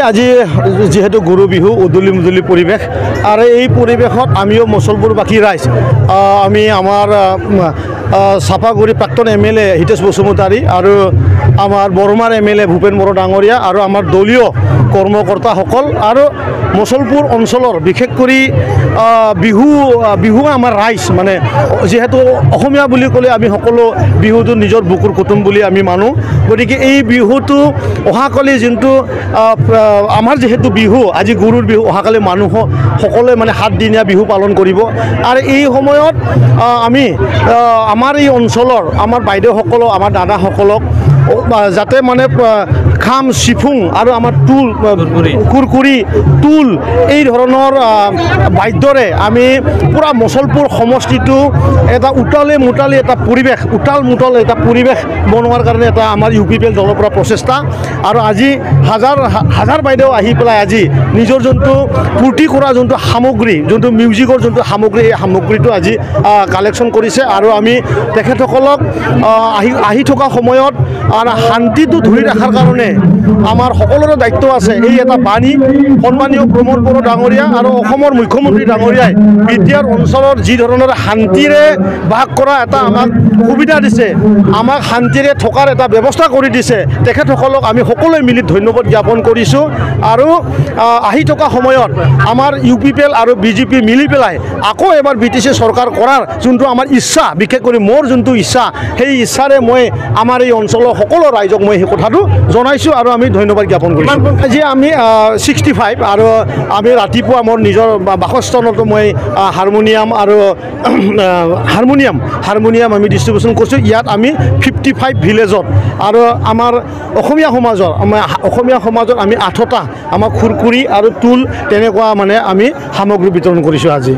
আজি যেহেতু গৰু বিহু উদুলি মুদুলি পৰিৱেশ আৰু এই পৰিৱেশত আমিও মুছলপুৰবাসী ৰাইজ আমি আমাৰ চাপাগুৰি প্ৰাক্তন MLA হিতেশ বসুমতাৰী আৰু আমাৰ বৰমাৰ MLA ভূপেন বড়ো ডাঙৰীয়া আৰু আমাৰ দলীয় কৰ্মকৰ্তাসকল আৰু মুছলপুৰ অঞ্চলৰ বিশেষ কৰি বিহু আমাৰ ৰাইজ মানে যেহেতু অসমীয়া বুলি ক'লে আমি সকলো বিহুটো নিজৰ বুকুৰ কুটুম বুলি আমি মানো গতিকে এই বিহুটো অহাকালি যোনটো আমাৰ যেহেতু বিহু আজি গৰুৰ বিহু অহাকালি মানুহ সকলোৱে মানে 7 দিনীয়া বিহু পালন কৰিব আৰু এই সময়ত আমি আমাৰ এই অঞ্চলৰ আমাৰ বাইদেউসকলক আমাৰ দাদাসকলক যাতে মানে খাম চিফুং আৰু আমাৰ টুল কুৰকুৰি টুল এই ধৰণৰ বাদ্যৰে আমি পুৰা মুছলপুৰ সমষ্টিটো এটা উটালে মুটালি এটা পৰিৱেশ উটাল মুটাল এটা পৰিৱেশ বনোৱাৰ কাৰণে এটা আমাৰ UPPL দলৰ পৰা প্ৰচেষ্টা আৰু আজি হাজাৰ বাইদেউ আহি পেলাই আজি নিজৰ যোনটো ফূৰ্তি কৰা যোনটো সামগ্ৰী যোনটো মিউজিকৰ যোনটো সামগ্ৰী এই সামগ্ৰীটো আজি কালেকশ্যন কৰিছে আৰু আমি তেখেতসকলক আহি থকা সময়ত শান্তিটো ধৰি ৰখাৰ কাৰণে আমাৰ সকলোৰে দায়িত্ব আছে এই এটা বাণী সন্মানীয় প্ৰমোদ বড়ো ডাঙৰীয়া আৰু অসমৰ মুখ্যমন্ত্ৰী ডাঙৰীয়াই বিটিআৰ অঞ্চলৰ যি ধৰণৰ শান্তিৰে বাস কৰা এটা আমাক সুবিধা দিছে আমাক শান্তিৰে থকাৰ এটা ব্যৱস্থা কৰি দিছে তেখেতসকলক আমি সকলোৱে মিলি ধন্যবাদ জ্ঞাপন কৰিছোঁ আৰু আহি থকা সময়ত আমাৰ UPPL আৰু BJP মিলি পেলাই আকৌ এবাৰ BTC চৰকাৰ কৰাৰ যোনটো আমাৰ ইচ্ছা বিশেষ কৰি মোৰ যোনটো ইচ্ছা সেই ইচ্ছাৰে মই আমাৰ এই অঞ্চলৰ সকলো ৰাইজক মই সেই কথাটো জনাইছোঁ আৰু আমি ধন্যবাদ জ্ঞাপন কৰিছোঁ আজি আমি 65 আৰু আমি ৰাতিপুৱা মোৰ নিজৰ বাসস্থানতো মই হাৰমনিয়াম আমি ডিষ্ট্ৰিবিউশ্যন কৰিছোঁ ইয়াত আমি 55 ভিলেজত আৰু আমাৰ অসমীয়া সমাজত আমি 8টা আমাৰ খুৰকুৰি আৰু টুল তেনেকুৱা মানে আমি সামগ্ৰী বিতৰণ কৰিছোঁ আজি।